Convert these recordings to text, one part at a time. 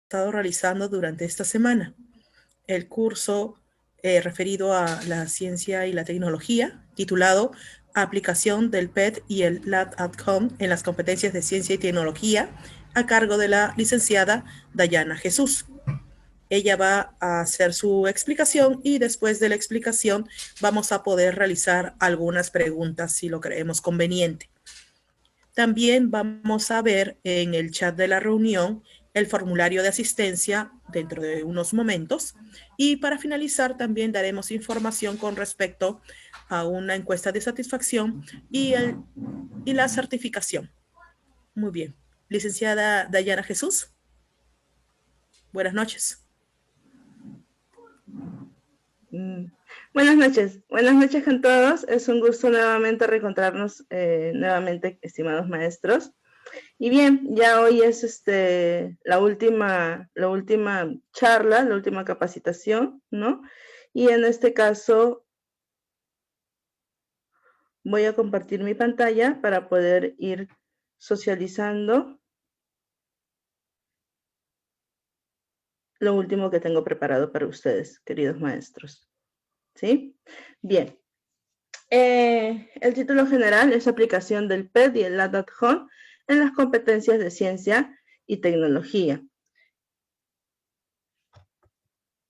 estado realizando durante esta semana. El curso referido a la ciencia y la tecnología, titulado Aplicación del PET y el LAT@COM en las competencias de ciencia y tecnología, a cargo de la licenciada Dayana Jesús. Ella va a hacer su explicación y después de la explicación vamos a poder realizar algunas preguntas si lo creemos conveniente. También vamos a ver en el chat de la reunión el formulario de asistencia dentro de unos momentos. Y para finalizar también daremos información con respecto a una encuesta de satisfacción y la certificación. Muy bien. Licenciada Dayana Jesús, buenas noches. Buenas noches con todos. Es un gusto nuevamente reencontrarnos, nuevamente, estimados maestros. Y bien, ya hoy es la última charla, la última capacitación, ¿no? Y en este caso voy a compartir mi pantalla para poder ir socializando lo último que tengo preparado para ustedes, queridos maestros. ¿Sí? Bien. El título general es aplicación del PET y el LAT@COM en las competencias de ciencia y tecnología.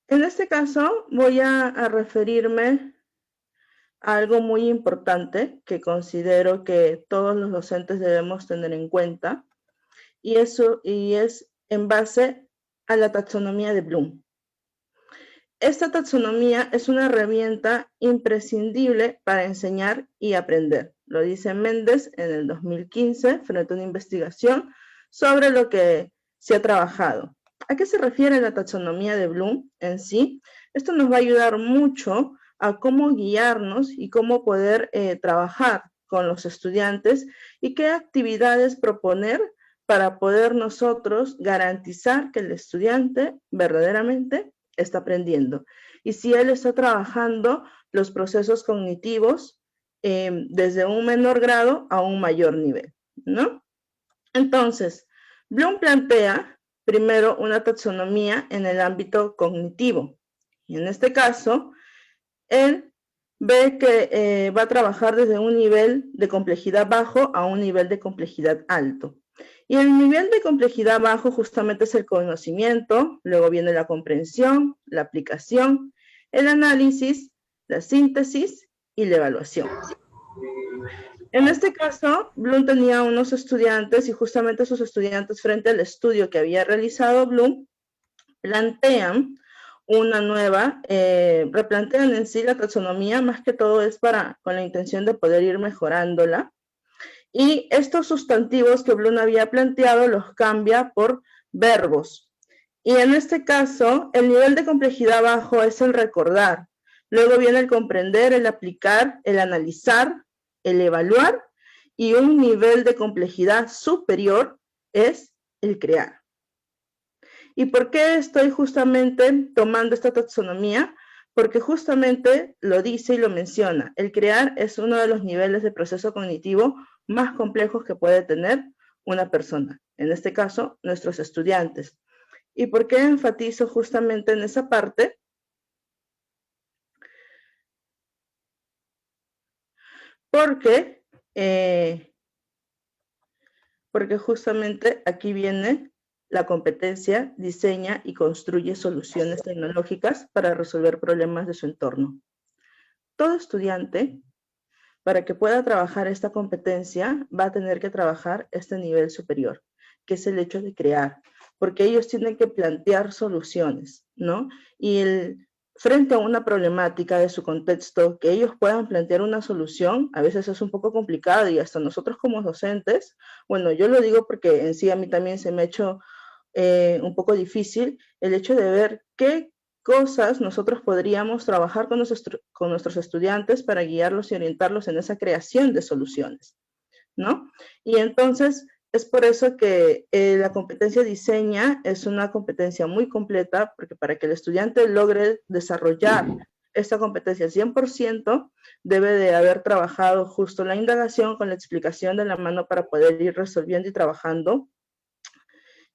En este caso voy a referirme a algo muy importante que considero que todos los docentes debemos tener en cuenta, y es en base a la taxonomía de Bloom. Esta taxonomía es una herramienta imprescindible para enseñar y aprender. Lo dice Méndez en el 2015 frente a una investigación sobre lo que se ha trabajado. ¿A qué se refiere la taxonomía de Bloom en sí? Esto nos va a ayudar mucho a cómo guiarnos y cómo poder trabajar con los estudiantes y qué actividades proponer para poder nosotros garantizar que el estudiante verdaderamente está aprendiendo. Y si él está trabajando los procesos cognitivos desde un menor grado a un mayor nivel, ¿no? Entonces, Bloom plantea primero una taxonomía en el ámbito cognitivo. Y en este caso, él ve que va a trabajar desde un nivel de complejidad bajo a un nivel de complejidad alto. Y el nivel de complejidad bajo justamente es el conocimiento, luego viene la comprensión, la aplicación, el análisis, la síntesis y la evaluación. En este caso, Bloom tenía unos estudiantes y justamente esos estudiantes, frente al estudio que había realizado Bloom, plantean una nueva, replantean en sí la taxonomía, más que todo es con la intención de poder ir mejorándola. Y estos sustantivos que Bloom había planteado los cambia por verbos. Y en este caso, el nivel de complejidad bajo es el recordar. Luego viene el comprender, el aplicar, el analizar, el evaluar. Y un nivel de complejidad superior es el crear. ¿Y por qué estoy justamente tomando esta taxonomía? Porque justamente lo dice y lo menciona. El crear es uno de los niveles de proceso cognitivo más complejos que puede tener una persona. En este caso, nuestros estudiantes. ¿Y por qué enfatizo justamente en esa parte? Porque justamente aquí viene la competencia, diseña y construye soluciones tecnológicas para resolver problemas de su entorno. Todo estudiante, para que pueda trabajar esta competencia, va a tener que trabajar este nivel superior, que es el hecho de crear, porque ellos tienen que plantear soluciones, ¿no? Y frente a una problemática de su contexto, que ellos puedan plantear una solución, a veces es un poco complicado y hasta nosotros como docentes, bueno, yo lo digo porque en sí a mí también se me ha hecho un poco difícil el hecho de ver qué cosas nosotros podríamos trabajar con nuestros estudiantes para guiarlos y orientarlos en esa creación de soluciones, ¿no? Y entonces es por eso que la competencia diseña es una competencia muy completa, porque para que el estudiante logre desarrollar esta competencia al 100%, debe de haber trabajado justo la indagación con la explicación de la mano para poder ir resolviendo y trabajando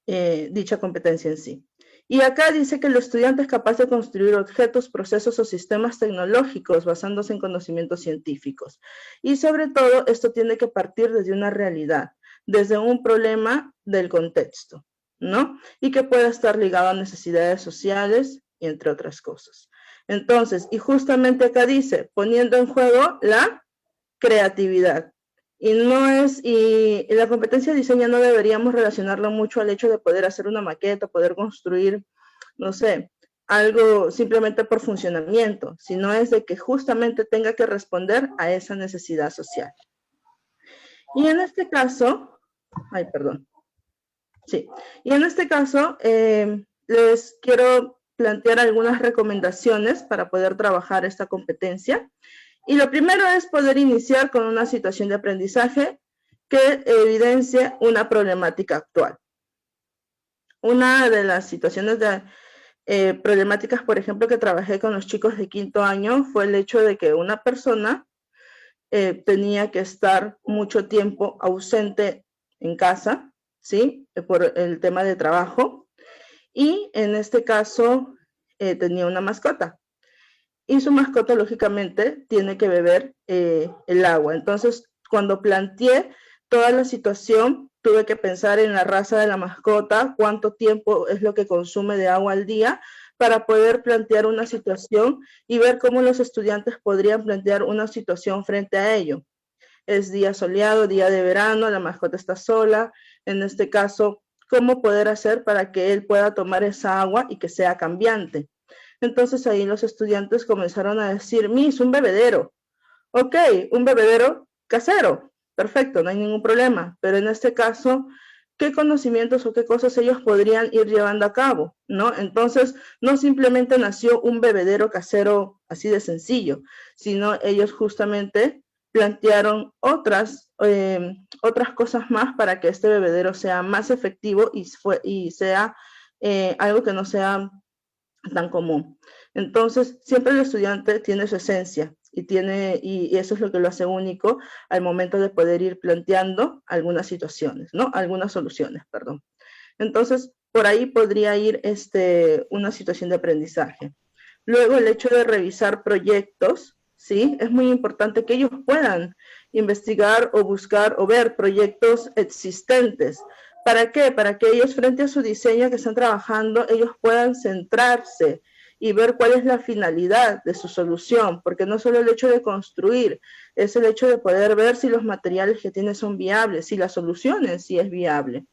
dicha competencia en sí. Y acá dice que el estudiante es capaz de construir objetos, procesos o sistemas tecnológicos basándose en conocimientos científicos. Y sobre todo, esto tiene que partir desde una realidad, desde un problema del contexto, ¿no? Y que pueda estar ligado a necesidades sociales, entre otras cosas. Entonces, y justamente acá dice, poniendo en juego la creatividad. Y la competencia de diseño no deberíamos relacionarla mucho al hecho de poder hacer una maqueta, poder construir, no sé, algo simplemente por funcionamiento, sino es de que justamente tenga que responder a esa necesidad social. Y en este caso, y en este caso les quiero plantear algunas recomendaciones para poder trabajar esta competencia. Y lo primero es poder iniciar con una situación de aprendizaje que evidencie una problemática actual. Una de las situaciones de problemáticas, por ejemplo, que trabajé con los chicos de 5º año fue el hecho de que una persona tenía que estar mucho tiempo ausente en casa, ¿sí? Por el tema de trabajo. Y en este caso tenía una mascota. Y su mascota, lógicamente, tiene que beber el agua. Entonces, cuando planteé toda la situación, tuve que pensar en la raza de la mascota, cuánto tiempo es lo que consume de agua al día, para poder plantear una situación y ver cómo los estudiantes podrían plantear una situación frente a ello. Es día soleado, día de verano, la mascota está sola. En este caso, ¿cómo poder hacer para que él pueda tomar esa agua y que sea cambiante? Entonces ahí los estudiantes comenzaron a decir, Miss, un bebedero. Ok, un bebedero casero. Perfecto, no hay ningún problema. Pero en este caso, ¿qué conocimientos o qué cosas ellos podrían ir llevando a cabo? ¿No? Entonces, no simplemente nació un bebedero casero así de sencillo, sino ellos justamente plantearon otras cosas más para que este bebedero sea más efectivo y sea algo que no sea tan común. Entonces, siempre el estudiante tiene su esencia y eso es lo que lo hace único al momento de poder ir planteando algunas situaciones, ¿no? Algunas soluciones, perdón. Entonces, por ahí podría ir una situación de aprendizaje. Luego, el hecho de revisar proyectos, ¿sí? Es muy importante que ellos puedan investigar o buscar o ver proyectos existentes. ¿Para qué? Para que ellos, frente a su diseño que están trabajando, ellos puedan centrarse y ver cuál es la finalidad de su solución, porque no solo el hecho de construir, es el hecho de poder ver si los materiales que tiene son viables, si la solución en sí es viable,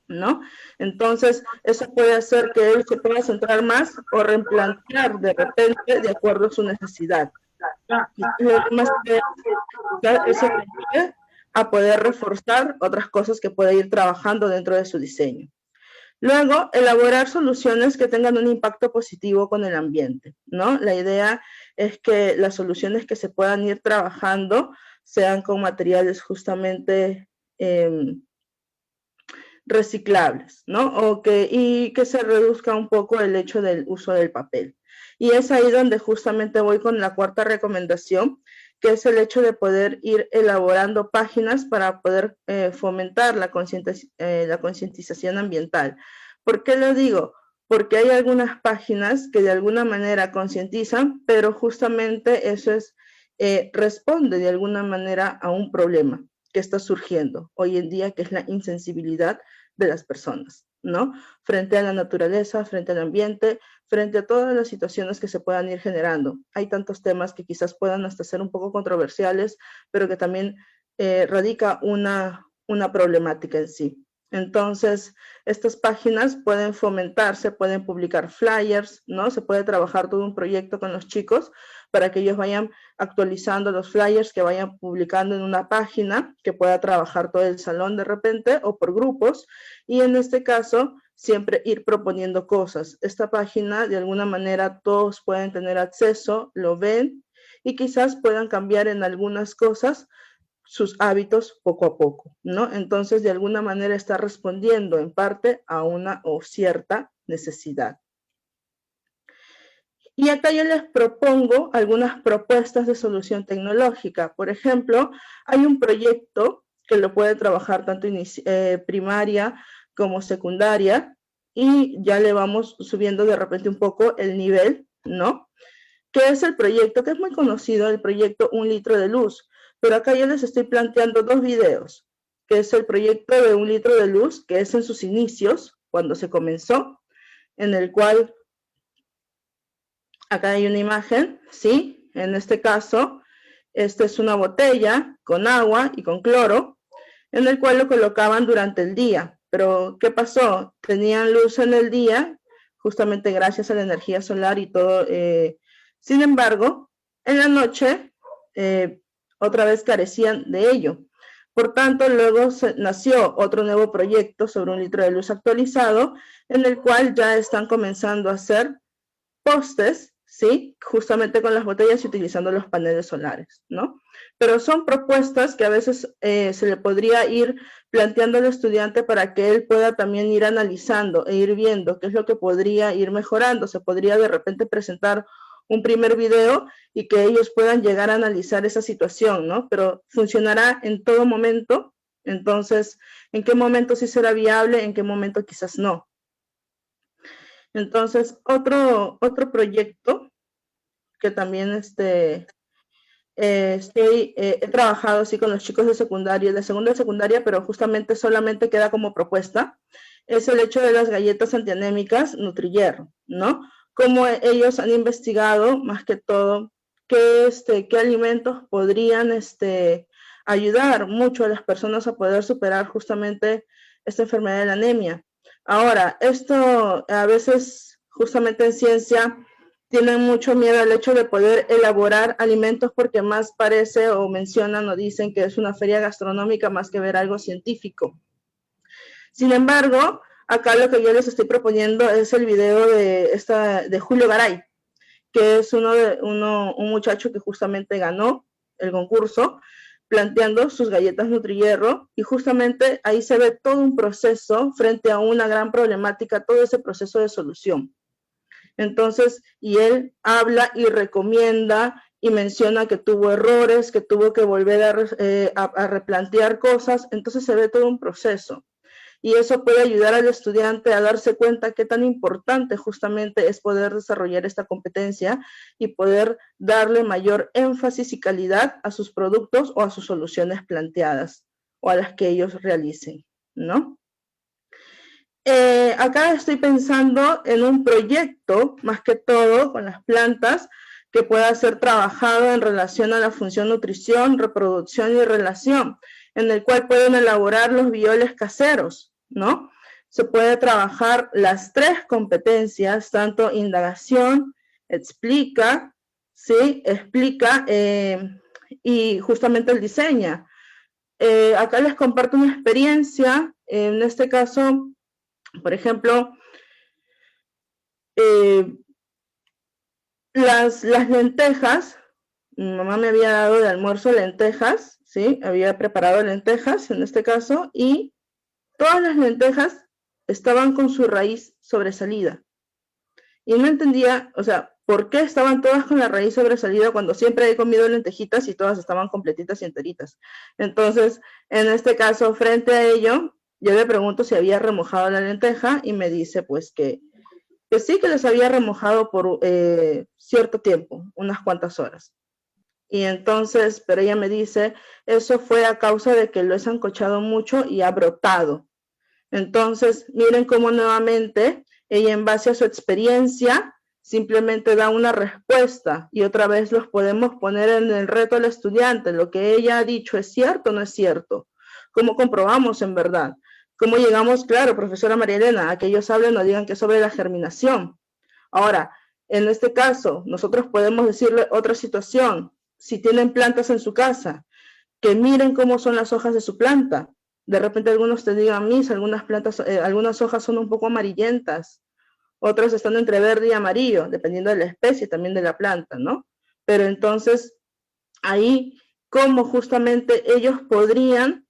¿no? Entonces, eso puede hacer que él se pueda centrar más o replantear de repente de acuerdo a su necesidad. Y más que eso a poder reforzar otras cosas que puede ir trabajando dentro de su diseño. Luego, elaborar soluciones que tengan un impacto positivo con el ambiente, ¿no? La idea es que las soluciones que se puedan ir trabajando sean con materiales justamente reciclables, ¿no? Y que se reduzca un poco el hecho del uso del papel. Y es ahí donde justamente voy con la 4ª recomendación, que es el hecho de poder ir elaborando páginas para poder fomentar la concientización ambiental. ¿Por qué lo digo? Porque hay algunas páginas que de alguna manera concientizan, pero justamente eso responde de alguna manera a un problema que está surgiendo hoy en día, que es la insensibilidad de las personas, ¿no? Frente a la naturaleza, frente al ambiente, frente a todas las situaciones que se puedan ir generando. Hay tantos temas que quizás puedan hasta ser un poco controversiales, pero que también radica una problemática en sí. Entonces, estas páginas pueden fomentarse, pueden publicar flyers, ¿no? Se puede trabajar todo un proyecto con los chicos para que ellos vayan actualizando los flyers, que vayan publicando en una página, que pueda trabajar todo el salón de repente o por grupos. Y en este caso, siempre ir proponiendo cosas. Esta página, de alguna manera, todos pueden tener acceso, lo ven y quizás puedan cambiar en algunas cosas sus hábitos poco a poco, ¿no? Entonces, de alguna manera está respondiendo en parte a una o cierta necesidad. Y acá yo les propongo algunas propuestas de solución tecnológica. Por ejemplo, hay un proyecto que lo puede trabajar tanto primaria como secundaria, y ya le vamos subiendo de repente un poco el nivel, ¿no? Que es el proyecto, que es muy conocido, el proyecto 1 litro de luz. Pero acá yo les estoy planteando 2 videos, que es el proyecto de 1 litro de luz, que es en sus inicios, cuando se comenzó, en el cual, acá hay una imagen, ¿sí? En este caso, esta es una botella con agua y con cloro, en el cual lo colocaban durante el día. Pero, ¿qué pasó? Tenían luz en el día, justamente gracias a la energía solar y todo. Sin embargo, en la noche, otra vez carecían de ello. Por tanto, luego nació otro nuevo proyecto sobre 1 litro de luz actualizado, en el cual ya están comenzando a hacer postes, ¿sí? Justamente con las botellas y utilizando los paneles solares, ¿no? Pero son propuestas que a veces se le podría ir planteando al estudiante para que él pueda también ir analizando e ir viendo qué es lo que podría ir mejorando. Se podría de repente presentar un primer video y que ellos puedan llegar a analizar esa situación, ¿no? Pero funcionará en todo momento. Entonces, ¿en qué momento sí será viable? ¿En qué momento quizás no? Entonces, otro proyecto que también he trabajado así con los chicos de secundaria, de segunda y secundaria, pero justamente solamente queda como propuesta, es el hecho de las galletas antianémicas Nutrihierro, ¿no? Como ellos han investigado, más que todo, qué alimentos podrían ayudar mucho a las personas a poder superar justamente esta enfermedad de la anemia. Ahora, esto a veces, justamente en ciencia, tienen mucho miedo al hecho de poder elaborar alimentos porque más parece o mencionan o dicen que es una feria gastronómica más que ver algo científico. Sin embargo, acá lo que yo les estoy proponiendo es el video de Julio Garay, que es un muchacho que justamente ganó el concurso planteando sus galletas Nutrihierro, y justamente ahí se ve todo un proceso frente a una gran problemática, todo ese proceso de solución. Entonces, y él habla y recomienda y menciona que tuvo errores, que tuvo que volver a replantear cosas, entonces se ve todo un proceso. Y eso puede ayudar al estudiante a darse cuenta qué tan importante justamente es poder desarrollar esta competencia y poder darle mayor énfasis y calidad a sus productos o a sus soluciones planteadas o a las que ellos realicen, ¿no? Acá estoy pensando en un proyecto, más que todo, con las plantas, que pueda ser trabajado en relación a la función nutrición, reproducción y relación, en el cual pueden elaborar los bioles caseros, ¿no? Se puede trabajar las 3 competencias, tanto indagación, explica, ¿sí? Explica y justamente el diseña. Acá les comparto una experiencia, en este caso, por ejemplo, las lentejas, mi mamá me había dado de almuerzo lentejas, ¿sí? Había preparado lentejas en este caso, y todas las lentejas estaban con su raíz sobresalida. Y no entendía, o sea, ¿por qué estaban todas con la raíz sobresalida cuando siempre he comido lentejitas y todas estaban completitas y enteritas? Entonces, en este caso, frente a ello, yo le pregunto si había remojado la lenteja y me dice pues que sí, que les había remojado por cierto tiempo, unas cuantas horas. Y entonces, pero ella me dice, eso fue a causa de que lo he sancochado mucho y ha brotado. Entonces, miren cómo nuevamente ella, en base a su experiencia, simplemente da una respuesta, y otra vez los podemos poner en el reto al estudiante. Lo que ella ha dicho, ¿es cierto o no es cierto? ¿Cómo comprobamos en verdad? ¿Cómo llegamos? Claro, profesora María Elena, a que ellos hablen o digan que es sobre la germinación. Ahora, en este caso, nosotros podemos decirle otra situación. Si tienen plantas en su casa, que miren cómo son las hojas de su planta. De repente algunos te digan, algunas plantas, algunas hojas son un poco amarillentas, otras están entre verde y amarillo, dependiendo de la especie también de la planta, ¿no? Pero entonces, ahí, cómo justamente ellos podrían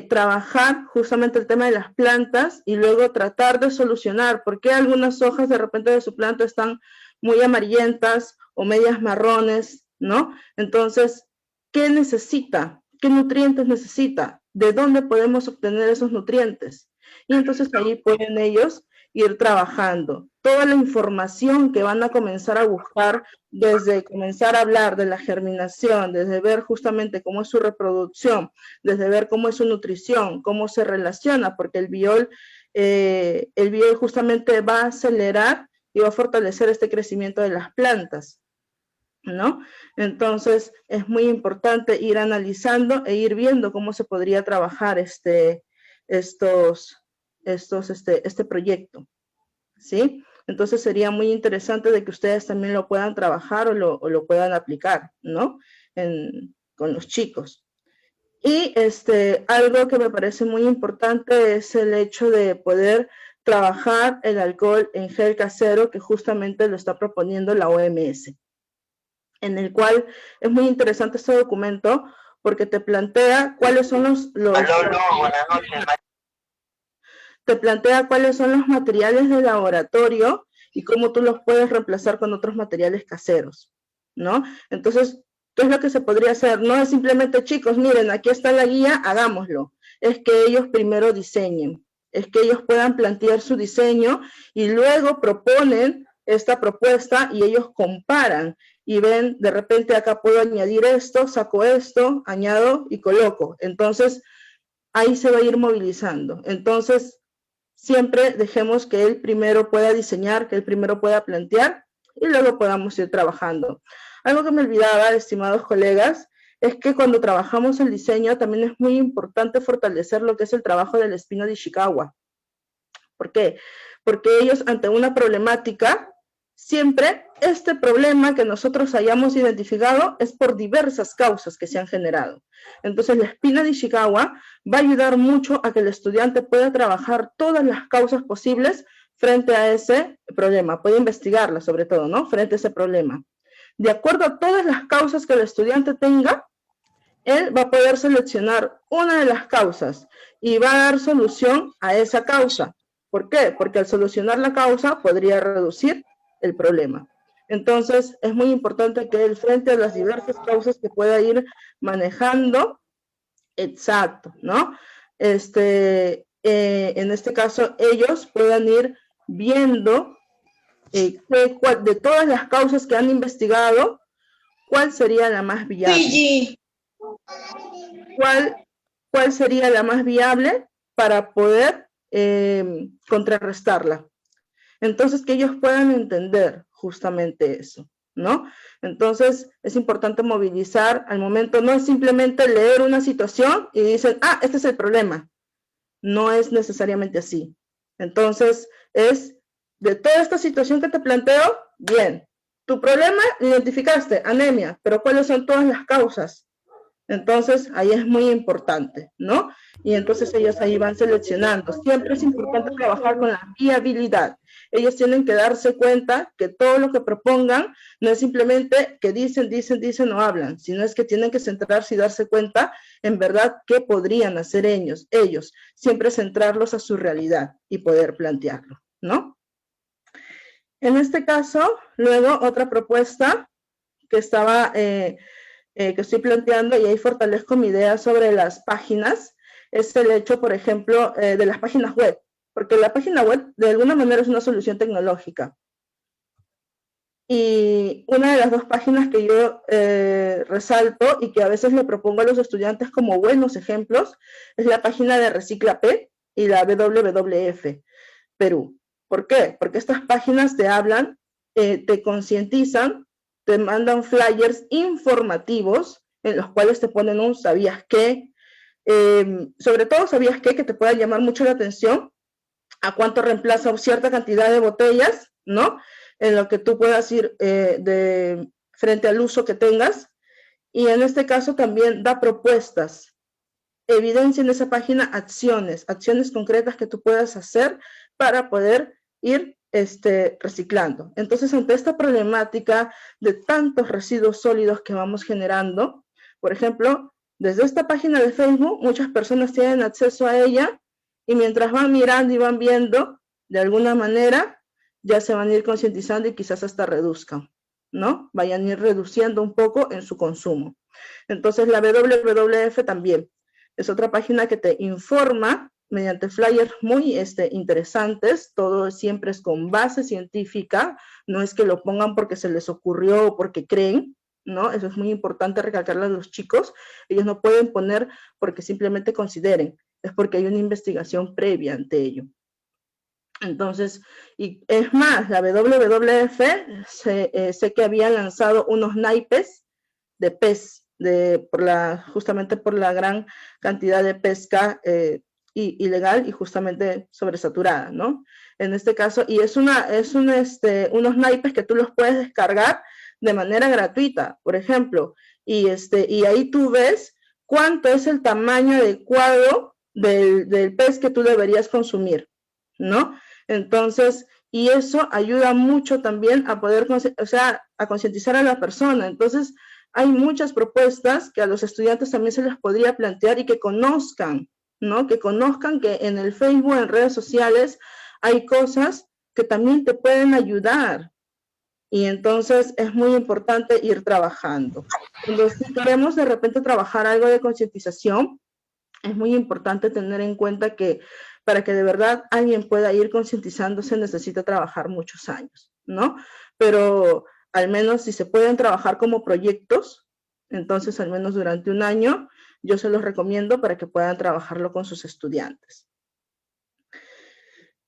trabajar justamente el tema de las plantas y luego tratar de solucionar por qué algunas hojas de repente de su planta están muy amarillentas o medias marrones, ¿no? Entonces, ¿qué necesita? ¿Qué nutrientes necesita? ¿De dónde podemos obtener esos nutrientes? Y entonces ahí pueden ellos ir trabajando. Toda la información que van a comenzar a buscar, desde comenzar a hablar de la germinación, desde ver justamente cómo es su reproducción, desde ver cómo es su nutrición, cómo se relaciona, porque el biol justamente va a acelerar y va a fortalecer este crecimiento de las plantas, ¿no? Entonces es muy importante ir analizando e ir viendo cómo se podría trabajar este proyecto, ¿sí? Entonces sería muy interesante de que ustedes también lo puedan trabajar o lo puedan aplicar, ¿no? Con los chicos. Y algo que me parece muy importante es el hecho de poder trabajar el alcohol en gel casero, que justamente lo está proponiendo la OMS, en el cual es muy interesante este documento porque te plantea cuáles son te plantea cuáles son los materiales de laboratorio y cómo tú los puedes reemplazar con otros materiales caseros, ¿no? Entonces, ¿qué es lo que se podría hacer? No es simplemente, chicos, miren, aquí está la guía, hagámoslo. Es que ellos primero diseñen, es que ellos puedan plantear su diseño y luego proponen esta propuesta y ellos comparan y ven, de repente acá puedo añadir esto, saco esto, añado y coloco. Entonces, ahí se va a ir movilizando. Entonces, siempre dejemos que él primero pueda diseñar, que él primero pueda plantear y luego podamos ir trabajando. Algo que me olvidaba, estimados colegas, es que cuando trabajamos el diseño también es muy importante fortalecer lo que es el trabajo del Espino de Ishikawa. ¿Por qué? Porque ellos ante una problemática, siempre este problema que nosotros hayamos identificado es por diversas causas que se han generado. Entonces la espina de Ishikawa va a ayudar mucho a que el estudiante pueda trabajar todas las causas posibles frente a ese problema, puede investigarlas sobre todo, ¿no? Frente a ese problema. De acuerdo a todas las causas que el estudiante tenga, él va a poder seleccionar una de las causas y va a dar solución a esa causa. ¿Por qué? Porque al solucionar la causa podría reducir el problema. Entonces, es muy importante que él, frente a las diversas causas que pueda ir manejando, exacto, ¿no? En este caso, ellos puedan ir viendo de todas las causas que han investigado, cuál sería la más viable. ¿Cuál sería la más viable para poder contrarrestarla? Entonces, que ellos puedan entender justamente eso, ¿no? Entonces, es importante movilizar al momento, no es simplemente leer una situación y dicen, ah, este es el problema. No es necesariamente así. Entonces, es de toda esta situación que te planteo, bien, tu problema identificaste, anemia, pero ¿cuáles son todas las causas? Entonces, ahí es muy importante, ¿no? Y entonces ellos ahí van seleccionando. Siempre es importante trabajar con la viabilidad. Ellos tienen que darse cuenta que todo lo que propongan no es simplemente que dicen o hablan, sino es que tienen que centrarse y darse cuenta en verdad qué podrían hacer ellos. Siempre centrarlos a su realidad y poder plantearlo, ¿no? En este caso, luego otra propuesta que estaba... que estoy planteando, y ahí fortalezco mi idea sobre las páginas, es el hecho, por ejemplo, de las páginas web, porque la página web de alguna manera es una solución tecnológica. Y una de las dos páginas que yo resalto y que a veces le propongo a los estudiantes como buenos ejemplos es la página de Recicla P y la WWF Perú. ¿Por qué? Porque estas páginas te hablan, te concientizan, te mandan flyers informativos en los cuales te ponen un ¿sabías qué? Sobre todo ¿sabías qué? Que te pueda llamar mucho la atención a cuánto reemplaza cierta cantidad de botellas, ¿no? En lo que tú puedas ir frente al uso que tengas. Y en este caso también da propuestas. Evidencia en esa página acciones concretas que tú puedas hacer para poder ir reciclando. Entonces, ante esta problemática de tantos residuos sólidos que vamos generando, por ejemplo, desde esta página de Facebook, muchas personas tienen acceso a ella y mientras van mirando y van viendo, de alguna manera, ya se van a ir concientizando y quizás hasta reduzcan, ¿no? Vayan a ir reduciendo un poco en su consumo. Entonces, la WWF también es otra página que te informa mediante flyers muy interesantes, todo siempre es con base científica, no es que lo pongan porque se les ocurrió o porque creen, ¿no? Eso es muy importante recalcarle a los chicos, ellos no pueden poner porque simplemente consideren, es porque hay una investigación previa ante ello. Entonces, y es más, la WWF sé que había lanzado unos naipes de pez, justamente por la gran cantidad de pesca ilegal y justamente sobresaturada, ¿no? En este caso, y unos naipes que tú los puedes descargar de manera gratuita, por ejemplo, y ahí tú ves cuánto es el tamaño adecuado del pez que tú deberías consumir, ¿no? Entonces, y eso ayuda mucho también a poder, o sea, a concientizar a la persona. Entonces, hay muchas propuestas que a los estudiantes también se les podría plantear y que conozcan, ¿no? Que conozcan que en el Facebook, en redes sociales, hay cosas que también te pueden ayudar. Y entonces es muy importante ir trabajando. Entonces, si queremos de repente trabajar algo de concientización, es muy importante tener en cuenta que para que de verdad alguien pueda ir concientizándose necesita trabajar muchos años, ¿no? Pero al menos si se pueden trabajar como proyectos, entonces al menos durante un año, yo se los recomiendo para que puedan trabajarlo con sus estudiantes.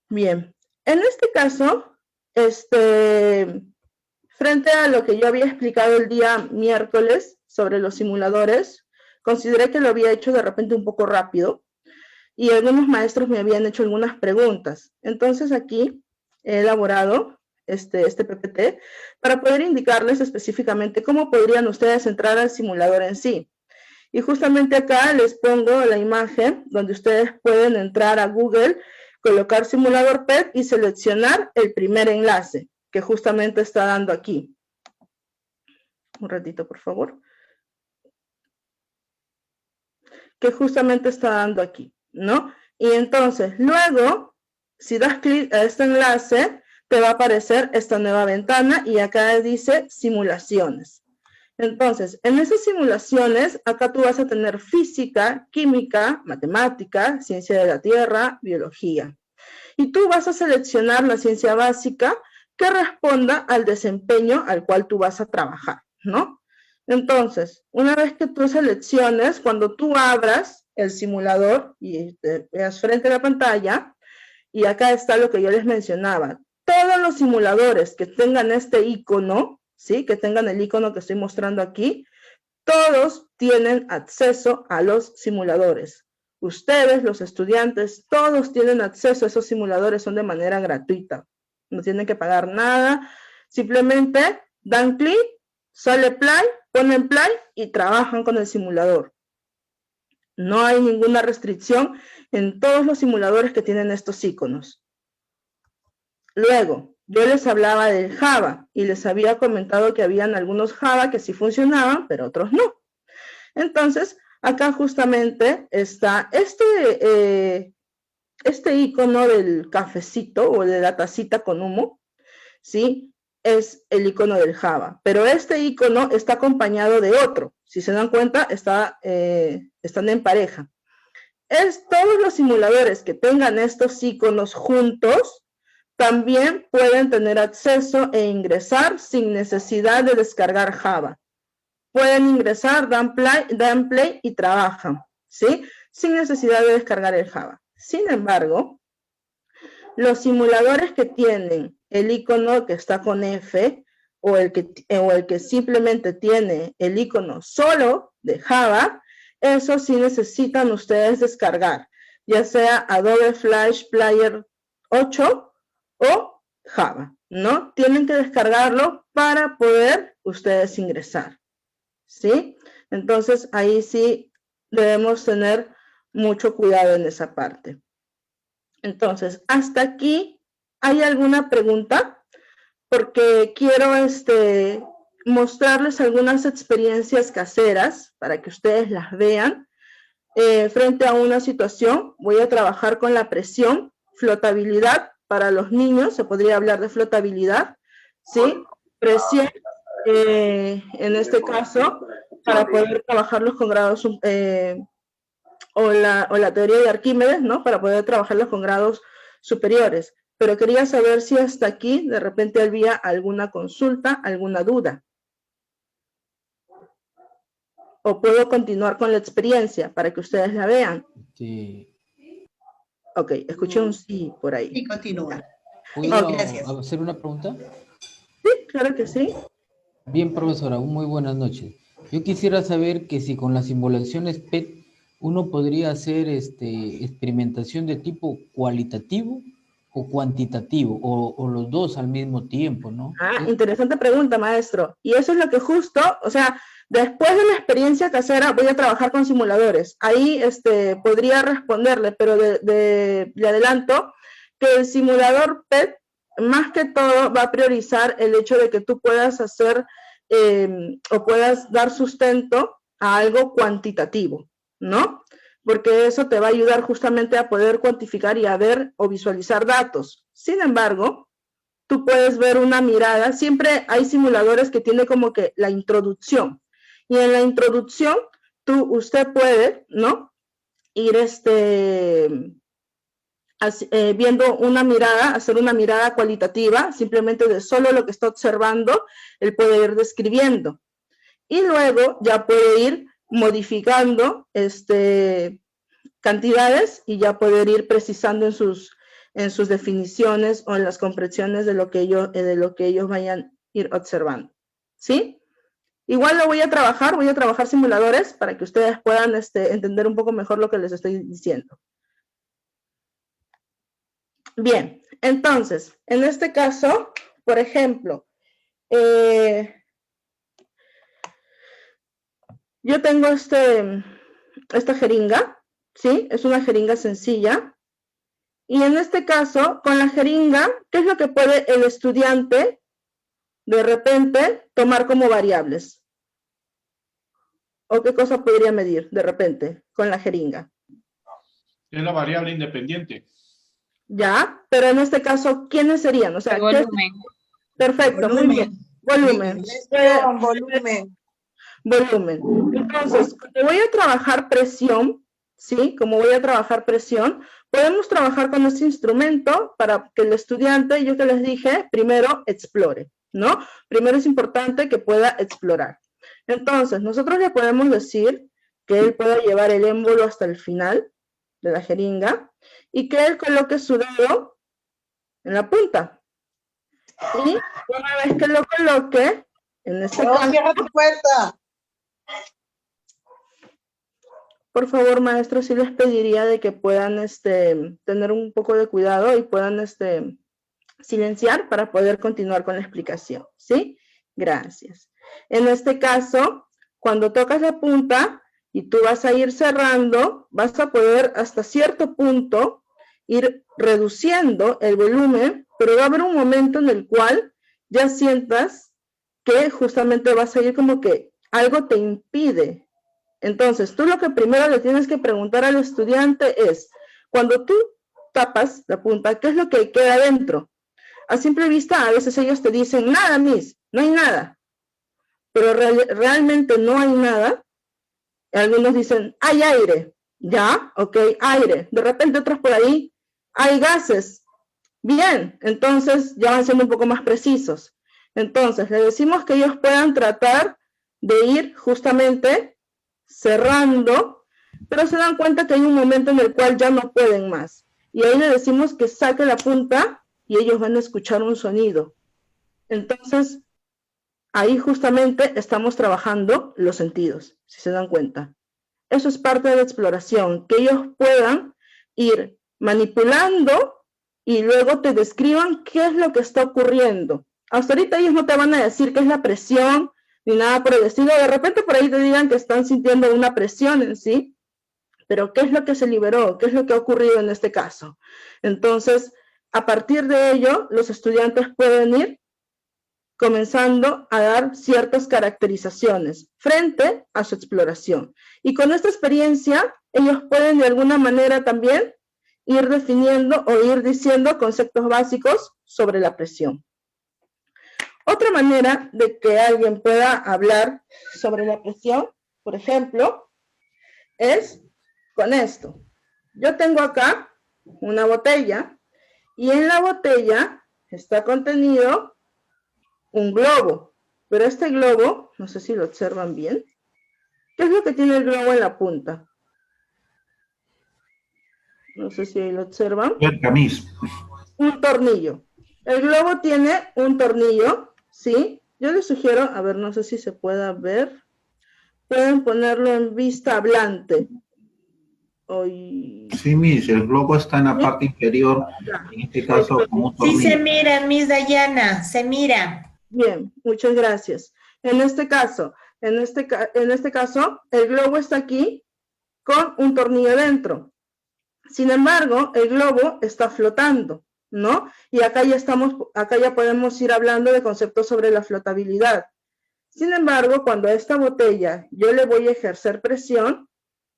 Bien, en este caso, frente a lo que yo había explicado el día miércoles sobre los simuladores, consideré que lo había hecho de repente un poco rápido y algunos maestros me habían hecho algunas preguntas. Entonces aquí he elaborado este PPT para poder indicarles específicamente cómo podrían ustedes entrar al simulador en sí. Y justamente acá les pongo la imagen donde ustedes pueden entrar a Google, colocar simulador PET y seleccionar el primer enlace que justamente está dando aquí. Un ratito, por favor. Que justamente está dando aquí, ¿no? Y entonces, luego, si das clic a este enlace, te va a aparecer esta nueva ventana y acá dice simulaciones. Entonces, en esas simulaciones, acá tú vas a tener física, química, matemática, ciencia de la tierra, biología. Y tú vas a seleccionar la ciencia básica que responda al desempeño al cual tú vas a trabajar, ¿no? Entonces, una vez que tú selecciones, cuando tú abras el simulador y te veas frente a la pantalla, y acá está lo que yo les mencionaba, todos los simuladores que tengan este icono, ¿sí? Que tengan el icono que estoy mostrando aquí, todos tienen acceso a los simuladores. Ustedes, los estudiantes, todos tienen acceso a esos simuladores, son de manera gratuita. No tienen que pagar nada, simplemente dan clic, sale play, ponen play y trabajan con el simulador. No hay ninguna restricción en todos los simuladores que tienen estos iconos. Luego, yo les hablaba del Java y les había comentado que habían algunos Java que sí funcionaban, pero otros no. Entonces, acá justamente está este icono del cafecito o de la tacita con humo, ¿sí? Es el icono del Java, pero este icono está acompañado de otro. Si se dan cuenta, están en pareja. Todos los simuladores que tengan estos iconos juntos también pueden tener acceso e ingresar sin necesidad de descargar Java. Pueden ingresar, dan play y trabajan, ¿sí? Sin necesidad de descargar el Java. Sin embargo, los simuladores que tienen el icono que está con F o el que simplemente tiene el icono solo de Java, eso sí necesitan ustedes descargar, ya sea Adobe Flash Player 8 o Java, ¿no? Tienen que descargarlo para poder ustedes ingresar, ¿sí? Entonces, ahí sí debemos tener mucho cuidado en esa parte. Entonces, hasta aquí, ¿hay alguna pregunta? Porque quiero mostrarles algunas experiencias caseras para que ustedes las vean. Frente a una situación, voy a trabajar con la presión, flotabilidad para los niños, se podría hablar de flotabilidad, ¿sí? Presión, en este caso, para poder trabajarlos con grados o la teoría de Arquímedes, ¿no? Para poder trabajarlos con grados superiores. Pero quería saber si hasta aquí de repente había alguna consulta, alguna duda. O puedo continuar con la experiencia para que ustedes la vean. Sí. Ok, escuché un sí por ahí. Sí, continúa. ¿Puedo Gracias. hacer una pregunta? Sí, claro que sí. Bien, profesora, muy buenas noches. Yo quisiera saber que si con las simulaciones PET uno podría hacer experimentación de tipo cualitativo o cuantitativo, o los dos al mismo tiempo, ¿no? Interesante pregunta, maestro. Y eso es lo que justo, o sea, después de la experiencia casera voy a trabajar con simuladores. Ahí podría responderle, pero le adelanto que el simulador PET, más que todo, va a priorizar el hecho de que tú puedas hacer o puedas dar sustento a algo cuantitativo, ¿no? Porque eso te va a ayudar justamente a poder cuantificar y a ver o visualizar datos. Sin embargo, tú puedes ver una mirada, siempre hay simuladores que tienen como que la introducción, y en la introducción usted puede, ¿no? Ir viendo una mirada, hacer una mirada cualitativa, simplemente de solo lo que está observando, él puede ir describiendo, y luego ya puede ir modificando cantidades y ya poder ir precisando en sus definiciones o en las comprensiones de lo que ellos vayan a ir observando, ¿sí? Igual lo voy a trabajar simuladores para que ustedes puedan entender un poco mejor lo que les estoy diciendo. Bien, entonces, en este caso, por ejemplo, yo tengo esta jeringa, ¿sí? Es una jeringa sencilla. Y en este caso, con la jeringa, ¿qué es lo que puede el estudiante de repente tomar como variables? ¿O qué cosa podría medir de repente con la jeringa? Es la variable independiente. Ya, pero en este caso, ¿quiénes serían? O sea, El volumen. Perfecto, muy bien. Volumen. Volumen. Entonces, como voy a trabajar presión, ¿sí? Como voy a trabajar presión, podemos trabajar con este instrumento para que el estudiante, yo que les dije, primero explore, ¿no? Primero es importante que pueda explorar. Entonces, nosotros le podemos decir que él pueda llevar el émbolo hasta el final de la jeringa y que él coloque su dedo en la punta. Y una vez que lo coloque, en este caso... ¡Cierra tu puerta! Por favor, maestro, sí les pediría de que puedan tener un poco de cuidado y puedan silenciar para poder continuar con la explicación, ¿sí? Gracias. En este caso, cuando tocas la punta y tú vas a ir cerrando, vas a poder hasta cierto punto ir reduciendo el volumen, pero va a haber un momento en el cual ya sientas que justamente vas a ir como que algo te impide. Entonces, tú lo que primero le tienes que preguntar al estudiante es, cuando tú tapas la punta, ¿qué es lo que queda adentro? A simple vista, a veces ellos te dicen, nada, Miss, no hay nada. Pero realmente no hay nada. Algunos dicen, hay aire. Ya, ok, aire. De repente otros por ahí, hay gases. Bien, entonces ya van siendo un poco más precisos. Entonces, le decimos que ellos puedan tratar de ir justamente cerrando, pero se dan cuenta que hay un momento en el cual ya no pueden más. Y ahí le decimos que saque la punta y ellos van a escuchar un sonido. Entonces, ahí justamente estamos trabajando los sentidos, si se dan cuenta. Eso es parte de la exploración, que ellos puedan ir manipulando y luego te describan qué es lo que está ocurriendo. Hasta ahorita ellos no te van a decir qué es la presión, ni nada por el estilo. De repente por ahí te digan que están sintiendo una presión en sí, pero ¿qué es lo que se liberó? ¿Qué es lo que ha ocurrido en este caso? Entonces, a partir de ello, los estudiantes pueden ir comenzando a dar ciertas caracterizaciones frente a su exploración. Y con esta experiencia, ellos pueden de alguna manera también ir definiendo o ir diciendo conceptos básicos sobre la presión. Otra manera de que alguien pueda hablar sobre la presión, por ejemplo, es con esto. Yo tengo acá una botella y en la botella está contenido un globo, pero este globo, no sé si lo observan bien, ¿qué es lo que tiene el globo en la punta? No sé si ahí lo observan. El camis. Un tornillo. El globo tiene un tornillo, ¿sí? Yo les sugiero, a ver, no sé si se pueda ver. Pueden ponerlo en vista hablante. Hoy... Sí, Miss, el globo está en la parte inferior, en este caso como un tornillo. Sí se mira, Miss Dayana, se mira. Bien, muchas gracias. En este caso, el globo está aquí con un tornillo dentro. Sin embargo, el globo está flotando, ¿no? Y acá ya podemos ir hablando de conceptos sobre la flotabilidad. Sin embargo, cuando a esta botella yo le voy a ejercer presión,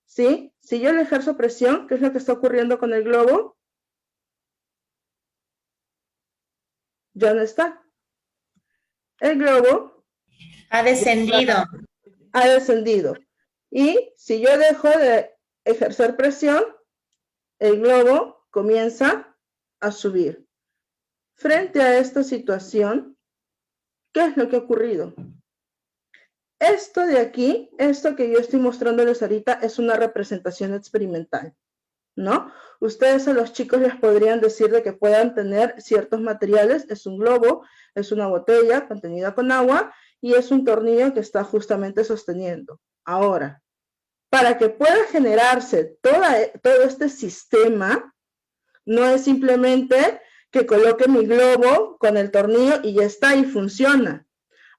¿sí? Si yo le ejerzo presión, ¿qué es lo que está ocurriendo con el globo? Ya no está. El globo Ha descendido. ha descendido. Y si yo dejo de ejercer presión, el globo comienza a subir. Frente a esta situación, ¿qué es lo que ha ocurrido? Esto de aquí, esto que yo estoy mostrándoles ahorita, es una representación experimental, ¿no? Ustedes a los chicos les podrían decir de que puedan tener ciertos materiales, es un globo, es una botella contenida con agua y es un tornillo que está justamente sosteniendo. Ahora, para que pueda generarse todo este sistema, no es simplemente que coloque mi globo con el tornillo y ya está y funciona.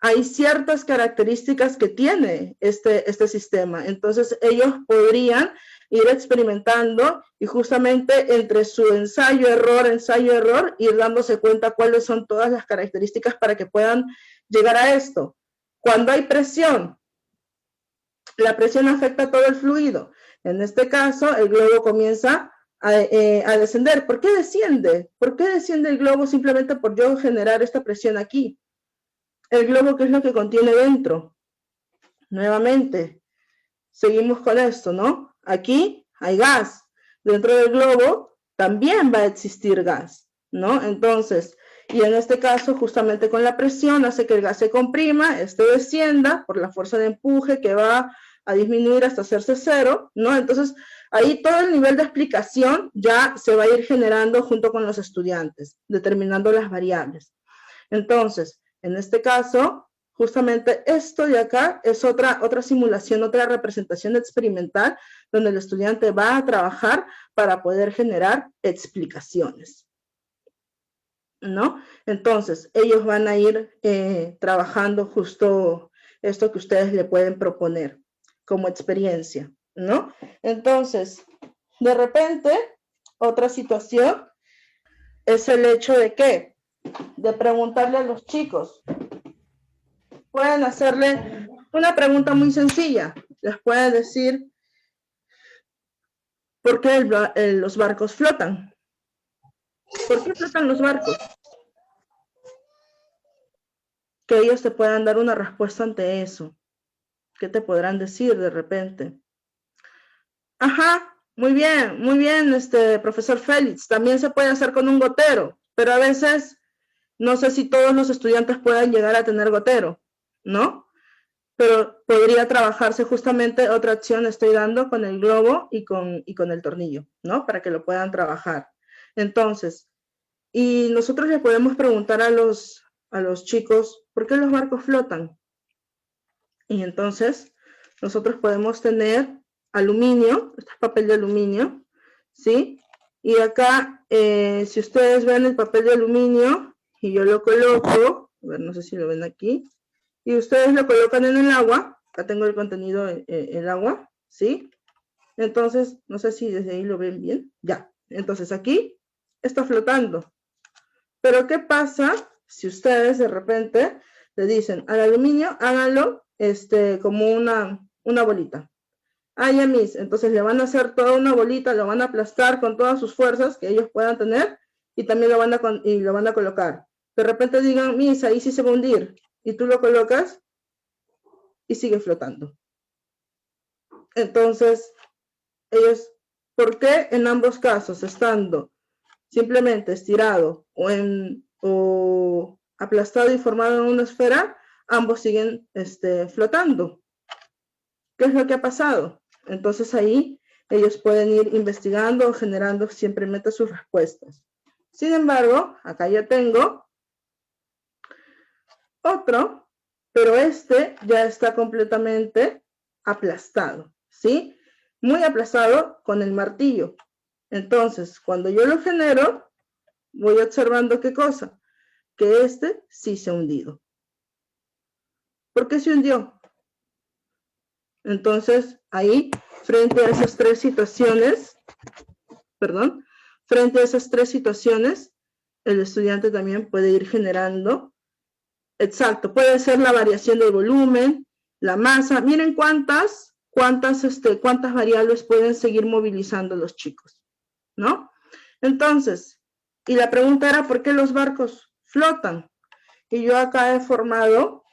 Hay ciertas características que tiene este sistema. Entonces, ellos podrían ir experimentando y justamente entre su ensayo-error, ir dándose cuenta cuáles son todas las características para que puedan llegar a esto. Cuando hay presión, la presión afecta a todo el fluido. En este caso, el globo comienza a descender. ¿Por qué desciende? ¿Por qué desciende el globo simplemente por yo generar esta presión aquí? El globo, ¿qué es lo que contiene dentro? Nuevamente, seguimos con esto, ¿no? Aquí hay gas. Dentro del globo también va a existir gas, ¿no? Entonces, y en este caso, justamente con la presión, hace que el gas se comprima, descienda por la fuerza de empuje que va a disminuir hasta hacerse cero, ¿no? Entonces, ahí todo el nivel de explicación ya se va a ir generando junto con los estudiantes, determinando las variables. Entonces, en este caso, justamente esto de acá es otra simulación, otra representación experimental donde el estudiante va a trabajar para poder generar explicaciones, ¿no? Entonces, ellos van a ir trabajando justo esto que ustedes le pueden proponer como experiencia, ¿no? Entonces, de repente, otra situación es el hecho de que de preguntarle a los chicos. Pueden hacerle una pregunta muy sencilla. Les pueden decir, ¿por qué los barcos flotan? ¿Por qué flotan los barcos? Que ellos te puedan dar una respuesta ante eso. ¿Qué te podrán decir de repente? Ajá, muy bien, profesor Félix. También se puede hacer con un gotero, pero a veces no sé si todos los estudiantes puedan llegar a tener gotero, ¿no? Pero podría trabajarse justamente otra acción estoy dando con el globo y con el tornillo, ¿no? Para que lo puedan trabajar. Entonces, y nosotros le podemos preguntar a los chicos, ¿por qué los barcos flotan? Y entonces, nosotros podemos tener aluminio, este es papel de aluminio, ¿sí? Y acá, si ustedes ven el papel de aluminio, y yo lo coloco, a ver, no sé si lo ven aquí, y ustedes lo colocan en el agua, acá tengo el contenido en el agua, ¿sí? Entonces, no sé si desde ahí lo ven bien, ya. Entonces aquí está flotando. Pero ¿qué pasa si ustedes de repente le dicen al aluminio, háganlo como una bolita? Ah, ya, Miss, entonces le van a hacer toda una bolita, lo van a aplastar con todas sus fuerzas que ellos puedan tener y también lo van a colocar. De repente digan, Miss, ahí sí se va a hundir. Y tú lo colocas y sigue flotando. Entonces, ellos, ¿por qué en ambos casos, estando simplemente estirado o aplastado y formado en una esfera, ambos siguen flotando? ¿Qué es lo que ha pasado? Entonces ahí ellos pueden ir investigando o generando siempre sus respuestas. Sin embargo, acá ya tengo otro, pero ya está completamente aplastado, ¿sí? Muy aplastado con el martillo. Entonces, cuando yo lo genero, voy observando ¿qué cosa? Que sí se ha hundido. ¿Por qué se hundió? Entonces, ahí, frente a esas tres situaciones, el estudiante también puede ir generando, exacto, puede ser la variación del volumen, la masa. Miren cuántas variables pueden seguir movilizando los chicos, ¿no? Entonces, y la pregunta era, ¿por qué los barcos flotan? Y yo acá he formado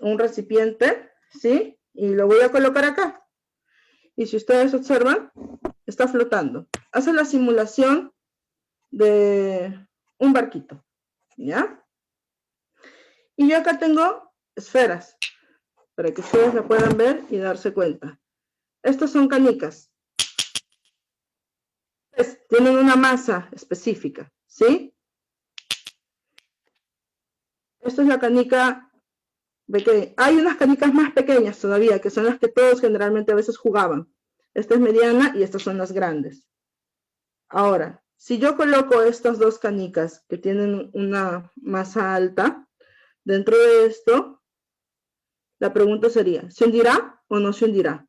un recipiente, ¿sí? Y lo voy a colocar acá. Y si ustedes observan, está flotando. Hace la simulación de un barquito, ¿ya? Y yo acá tengo esferas, para que ustedes la puedan ver y darse cuenta. Estas son canicas. Tienen una masa específica, ¿sí? Esta es la canica. Hay unas canicas más pequeñas todavía, que son las que todos generalmente a veces jugaban. Esta es mediana y estas son las grandes. Ahora, si yo coloco estas dos canicas que tienen una masa alta, dentro de esto, la pregunta sería, ¿se hundirá o no se hundirá?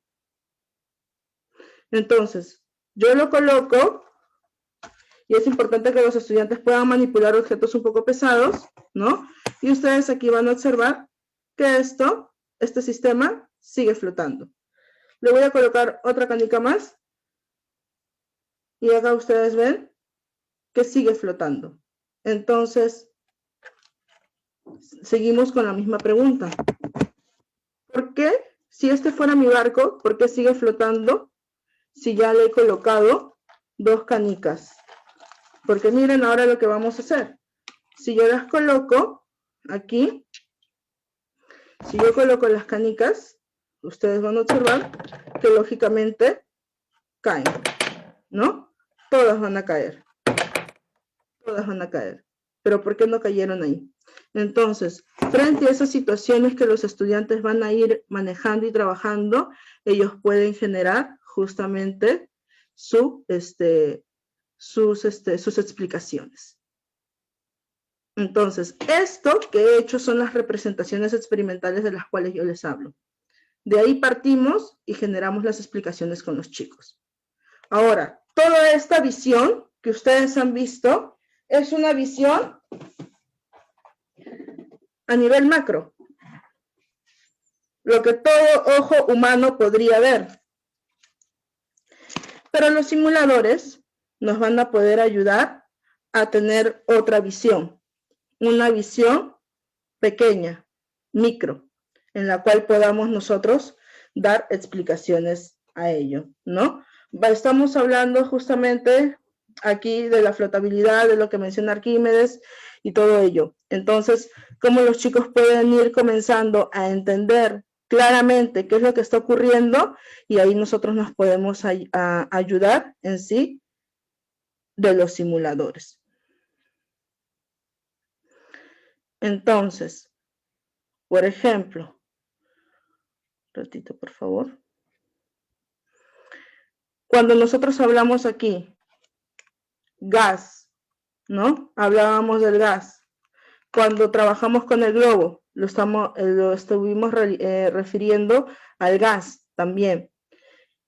Entonces, yo lo coloco, y es importante que los estudiantes puedan manipular objetos un poco pesados, ¿no? Y ustedes aquí van a observar que este sistema sigue flotando. Le voy a colocar otra canica más. Y acá ustedes ven que sigue flotando. Entonces, seguimos con la misma pregunta. ¿Por qué, si este fuera mi barco, por qué sigue flotando si ya le he colocado dos canicas? Porque miren ahora lo que vamos a hacer. Si yo las coloco aquí, si yo coloco las canicas, ustedes van a observar que lógicamente caen, ¿no? Todas van a caer. Todas van a caer. Pero ¿por qué no cayeron ahí? Entonces, frente a esas situaciones que los estudiantes van a ir manejando y trabajando, ellos pueden generar justamente sus explicaciones. Entonces, esto que he hecho son las representaciones experimentales de las cuales yo les hablo. De ahí partimos y generamos las explicaciones con los chicos. Ahora, toda esta visión que ustedes han visto es una visión a nivel macro. Lo que todo ojo humano podría ver. Pero los simuladores nos van a poder ayudar a tener otra visión. Una visión pequeña, micro, en la cual podamos nosotros dar explicaciones a ello, ¿no? Estamos hablando justamente aquí de la flotabilidad, de lo que menciona Arquímedes y todo ello. Entonces, cómo los chicos pueden ir comenzando a entender claramente qué es lo que está ocurriendo y ahí nosotros nos podemos ayudar en sí de los simuladores. Entonces, por ejemplo, un ratito, por favor. Cuando nosotros hablamos aquí, gas, ¿no? Hablábamos del gas. Cuando trabajamos con el globo, lo estuvimos refiriendo al gas también.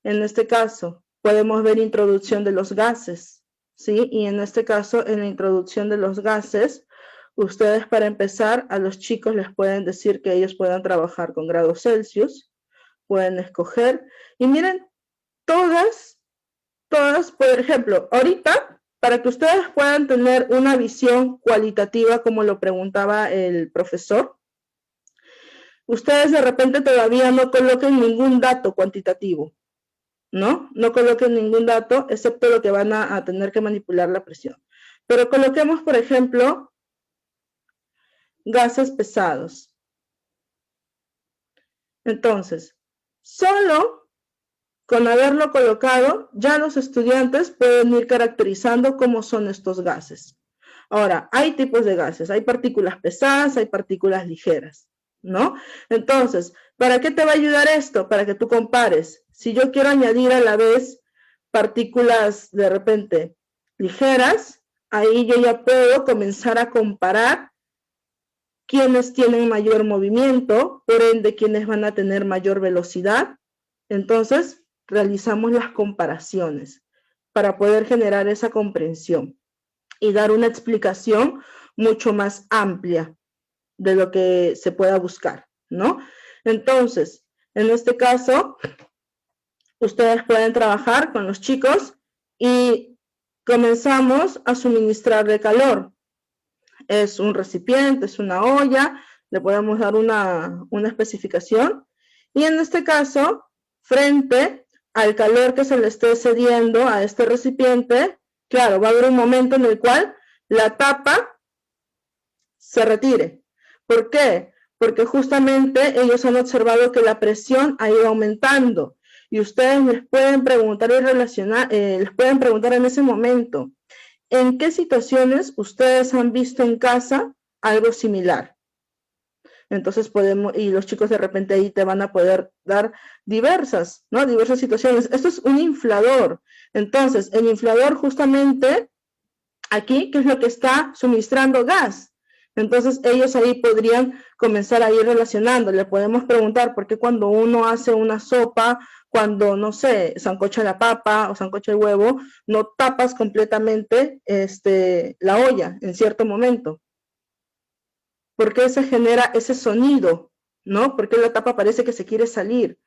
En este caso, podemos ver introducción de los gases, ¿sí? Y en este caso, en la introducción de los gases, ustedes para empezar a los chicos les pueden decir que ellos puedan trabajar con grados Celsius, pueden escoger, y miren, todas, por ejemplo, ahorita, para que ustedes puedan tener una visión cualitativa, como lo preguntaba el profesor, ustedes de repente todavía no coloquen ningún dato cuantitativo, ¿no? No coloquen ningún dato, excepto lo que van a tener que manipular la presión. Pero coloquemos, por ejemplo, gases pesados. Entonces, solo con haberlo colocado, ya los estudiantes pueden ir caracterizando cómo son estos gases. Ahora, hay tipos de gases, hay partículas pesadas, hay partículas ligeras, ¿no? Entonces, ¿para qué te va a ayudar esto? Para que tú compares. Si yo quiero añadir a la vez partículas de repente ligeras, ahí yo ya puedo comenzar a comparar quiénes tienen mayor movimiento, por ende, quiénes van a tener mayor velocidad. Entonces, realizamos las comparaciones para poder generar esa comprensión y dar una explicación mucho más amplia de lo que se pueda buscar, ¿no? Entonces, en este caso, ustedes pueden trabajar con los chicos y comenzamos a suministrarle calor. Es un recipiente, es una olla, le podemos dar una especificación. Y en este caso, frente al calor que se le esté cediendo a este recipiente, claro, va a haber un momento en el cual la tapa se retire. ¿Por qué? Porque justamente ellos han observado que la presión ha ido aumentando y ustedes les pueden preguntar y relacionar, les pueden preguntar en ese momento, ¿en qué situaciones ustedes han visto en casa algo similar? Entonces podemos, y los chicos de repente ahí te van a poder dar diversas, ¿no? Diversas situaciones. Esto es un inflador. Entonces, el inflador justamente aquí, ¿qué es lo que está suministrando gas? Entonces ellos ahí podrían comenzar a ir relacionando. Le podemos preguntar por qué cuando uno hace una sopa, cuando, no sé, sancocha la papa o sancocha el huevo, no tapas completamente la olla en cierto momento. ¿Por qué se genera ese sonido? ¿No? ¿Por qué la tapa parece que se quiere salir?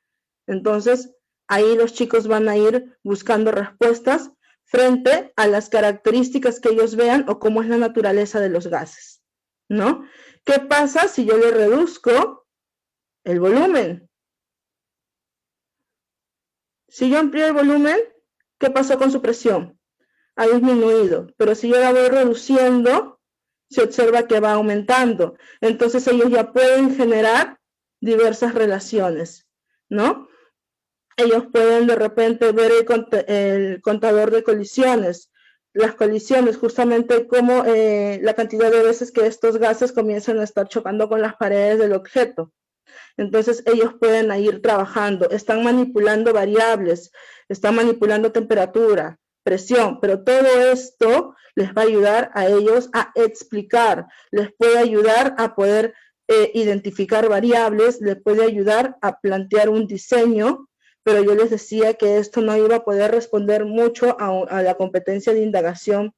Entonces, ahí los chicos van a ir buscando respuestas frente a las características que ellos vean o cómo es la naturaleza de los gases, ¿no? ¿Qué pasa si yo le reduzco el volumen? Si yo amplío el volumen, ¿qué pasó con su presión? Ha disminuido, pero si yo la voy reduciendo, se observa que va aumentando. Entonces ellos ya pueden generar diversas relaciones, ¿no? Ellos pueden de repente ver el contador de colisiones, las colisiones, justamente como la cantidad de veces que estos gases comienzan a estar chocando con las paredes del objeto. Entonces ellos pueden ir trabajando, están manipulando variables, están manipulando temperatura, presión, pero todo esto les va a ayudar a ellos a explicar, les puede ayudar a poder identificar variables, les puede ayudar a plantear un diseño, pero yo les decía que esto no iba a poder responder mucho a la competencia de indagación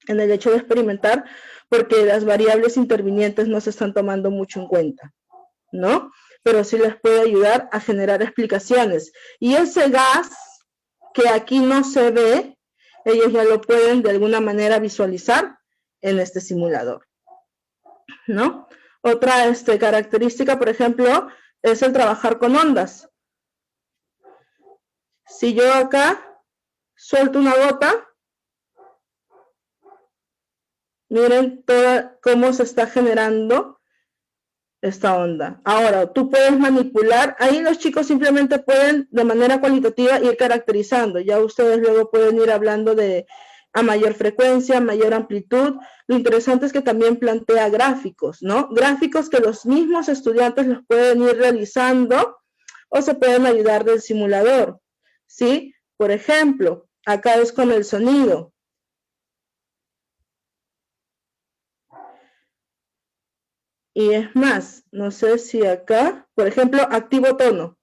en el hecho de experimentar, porque las variables intervinientes no se están tomando mucho en cuenta, ¿no? Pero sí les puede ayudar a generar explicaciones. Y ese gas que aquí no se ve, ellos ya lo pueden de alguna manera visualizar en este simulador, ¿no? Otra característica, por ejemplo, es el trabajar con ondas. Si yo acá suelto una gota, miren cómo se está generando esta onda. Ahora, tú puedes manipular, ahí los chicos simplemente pueden de manera cualitativa ir caracterizando, ya ustedes luego pueden ir hablando de a mayor frecuencia, mayor amplitud. Lo interesante es que también plantea gráficos, ¿no? Gráficos que los mismos estudiantes los pueden ir realizando o se pueden ayudar del simulador, ¿sí? Por ejemplo, acá es con el sonido. Y es más, no sé si acá, por ejemplo, activo tono.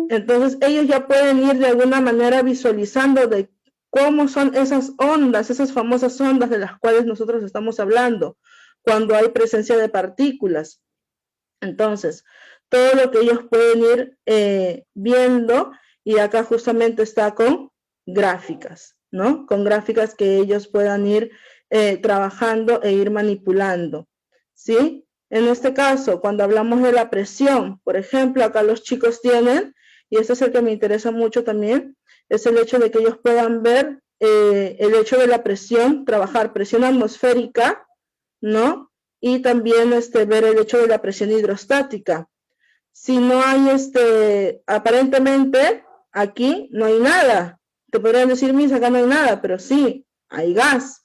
Entonces ellos ya pueden ir de alguna manera visualizando de cómo son esas ondas, esas famosas ondas de las cuales nosotros estamos hablando, cuando hay presencia de partículas. Entonces, todo lo que ellos pueden ir viendo, y acá justamente está con gráficas, ¿no? Con gráficas que ellos puedan ir trabajando e ir manipulando, ¿sí? En este caso, cuando hablamos de la presión, por ejemplo, acá los chicos tienen, y este es el que me interesa mucho también, es el hecho de que ellos puedan ver el hecho de la presión, trabajar presión atmosférica, ¿no? Y también ver el hecho de la presión hidrostática. Si no hay, aparentemente, aquí no hay nada. Te podrían decir, Miss, acá no hay nada, pero sí, hay gas.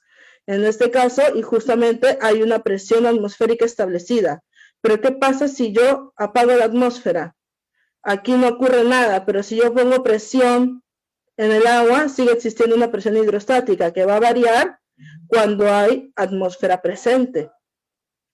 En este caso, y justamente hay una presión atmosférica establecida. Pero ¿qué pasa si yo apago la atmósfera? Aquí no ocurre nada, pero si yo pongo presión en el agua, sigue existiendo una presión hidrostática que va a variar cuando hay atmósfera presente.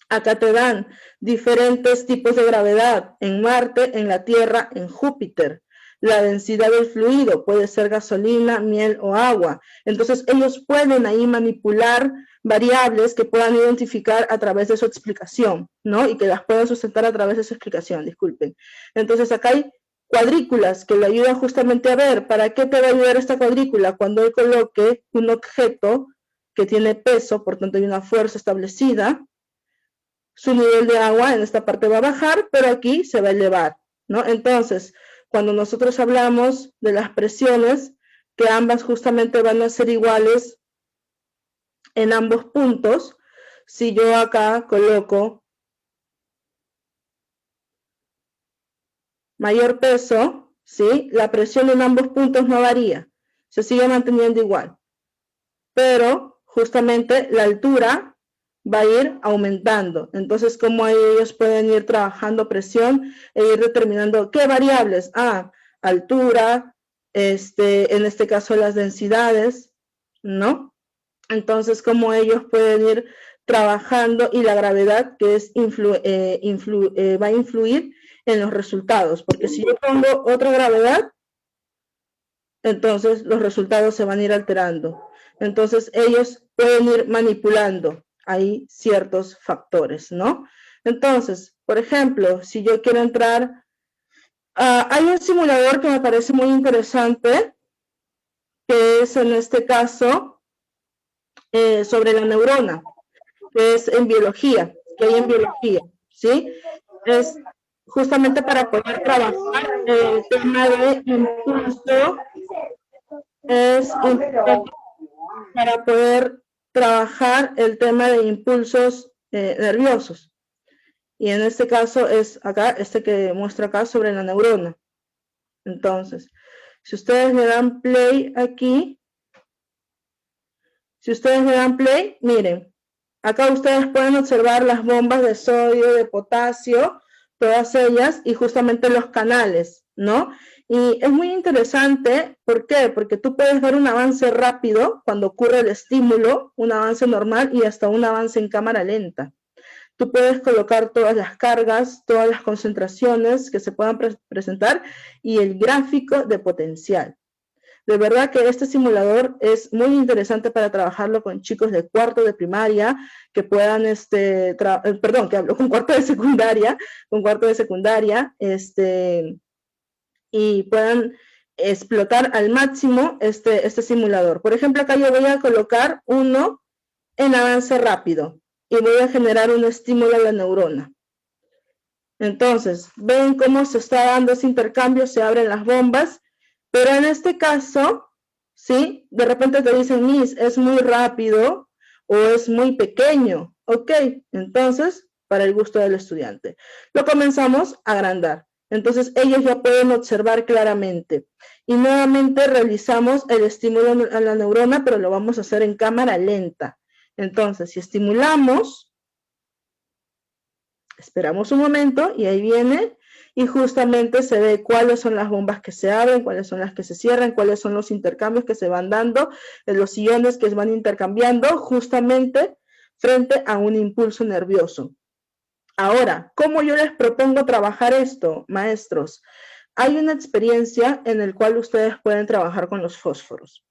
Acá te dan diferentes tipos de gravedad en Marte, en la Tierra, en Júpiter. La densidad del fluido puede ser gasolina, miel o agua. Entonces ellos pueden ahí manipular variables que puedan identificar a través de su explicación, ¿no? Y que las puedan sustentar a través de su explicación, disculpen. Entonces acá hay cuadrículas que le ayudan justamente a ver para qué te va a ayudar esta cuadrícula cuando él coloque un objeto que tiene peso, por tanto hay una fuerza establecida. Su nivel de agua en esta parte va a bajar, pero aquí se va a elevar, ¿no? Entonces, cuando nosotros hablamos de las presiones, que ambas justamente van a ser iguales en ambos puntos, si yo acá coloco mayor peso, ¿sí? La presión en ambos puntos no varía, se sigue manteniendo igual, pero justamente la altura va a ir aumentando. Entonces, ¿cómo ellos pueden ir trabajando presión e ir determinando qué variables? Altura, en este caso las densidades, ¿no? Entonces, ¿cómo ellos pueden ir trabajando y la gravedad que es va a influir en los resultados? Porque si yo pongo otra gravedad, entonces los resultados se van a ir alterando. Entonces, ellos pueden ir manipulando hay ciertos factores, ¿no? Entonces, por ejemplo, si yo quiero entrar, hay un simulador que me parece muy interesante, que es en este caso sobre la neurona, que es en biología, que hay en biología, ¿sí? Es justamente para poder trabajar el tema de impulso, es para poder trabajar el tema de impulsos nerviosos. Y en este caso es acá, que muestra acá sobre la neurona. Entonces, si ustedes le dan play aquí, miren, acá ustedes pueden observar las bombas de sodio, de potasio, todas ellas, y justamente los canales, ¿no? Y es muy interesante, ¿por qué? Porque tú puedes ver un avance rápido cuando ocurre el estímulo, un avance normal y hasta un avance en cámara lenta. Tú puedes colocar todas las cargas, todas las concentraciones que se puedan presentar y el gráfico de potencial. De verdad que este simulador es muy interesante para trabajarlo con chicos de cuarto de primaria, que puedan, perdón, que hablo con cuarto de secundaria, y puedan explotar al máximo este simulador. Por ejemplo, acá yo voy a colocar uno en avance rápido y voy a generar un estímulo a la neurona. Entonces, ven cómo se está dando ese intercambio, se abren las bombas, pero en este caso, ¿sí? De repente te dicen, Miss, es muy rápido o es muy pequeño. Ok, entonces, para el gusto del estudiante. Lo comenzamos a agrandar. Entonces, ellos ya pueden observar claramente. Y nuevamente realizamos el estímulo a la neurona, pero lo vamos a hacer en cámara lenta. Entonces, si estimulamos, esperamos un momento y ahí viene, y justamente se ve cuáles son las bombas que se abren, cuáles son las que se cierran, cuáles son los intercambios que se van dando, los iones que se van intercambiando justamente frente a un impulso nervioso. Ahora, ¿cómo yo les propongo trabajar esto, maestros? Hay una experiencia en la cual ustedes pueden trabajar con los fósforos.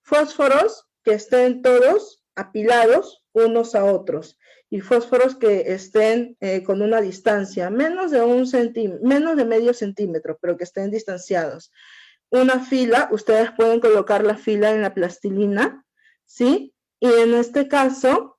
Fósforos que estén todos apilados unos a otros y fósforos que estén con una distancia menos de medio centímetro, pero que estén distanciados. Una fila, ustedes pueden colocar la fila en la plastilina, ¿sí? Y en este caso,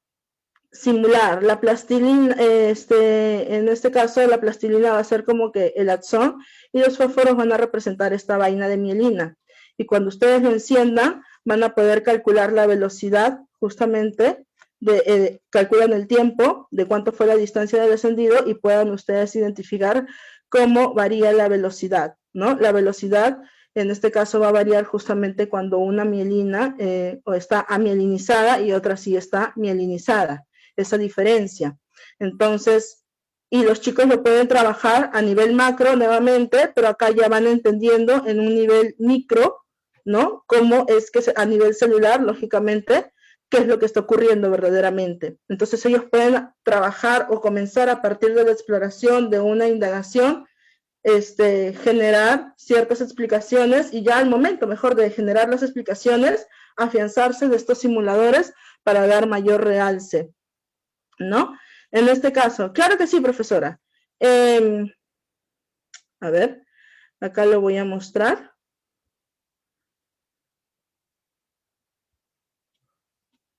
simular. La plastilina, en este caso la plastilina va a ser como que el axón y los fósforos van a representar esta vaina de mielina. Y cuando ustedes lo enciendan, van a poder calcular la velocidad justamente, calculan el tiempo de cuánto fue la distancia del encendido y puedan ustedes identificar cómo varía la velocidad, ¿no? La velocidad en este caso va a variar justamente cuando una mielina o está amielinizada y otra sí está mielinizada, esa diferencia. Entonces, y los chicos lo pueden trabajar a nivel macro nuevamente, pero acá ya van entendiendo en un nivel micro, ¿no? Cómo es que a nivel celular, lógicamente, qué es lo que está ocurriendo verdaderamente. Entonces ellos pueden trabajar o comenzar a partir de la exploración de una indagación, generar ciertas explicaciones y ya al momento mejor de generar las explicaciones, afianzarse de estos simuladores para dar mayor realce, ¿no? En este caso, claro que sí, profesora. A ver, acá lo voy a mostrar.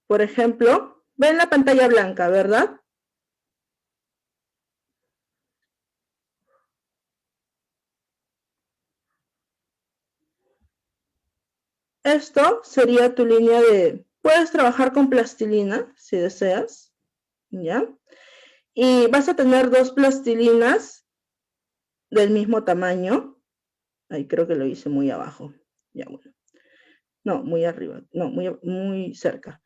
Por ejemplo, ven la pantalla blanca, ¿verdad? Esto sería tu línea de... Puedes trabajar con plastilina, si deseas, ¿ya? Y vas a tener dos plastilinas del mismo tamaño. Ahí creo que lo hice muy abajo. Ya, bueno. No, muy arriba. No, muy cerca.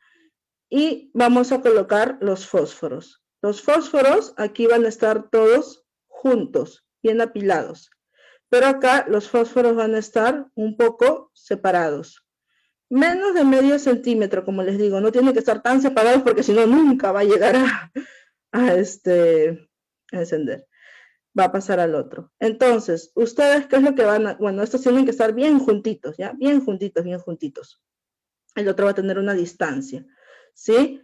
Y vamos a colocar los fósforos. Los fósforos aquí van a estar todos juntos, bien apilados. Pero acá los fósforos van a estar un poco separados. Menos de medio centímetro, como les digo. No tienen que estar tan separados porque si no nunca va a llegar a encender. Va a pasar al otro. Entonces, ustedes, ¿qué es lo que van a...? Bueno, estos tienen que estar bien juntitos, ¿ya? Bien juntitos, bien juntitos. El otro va a tener una distancia, ¿sí?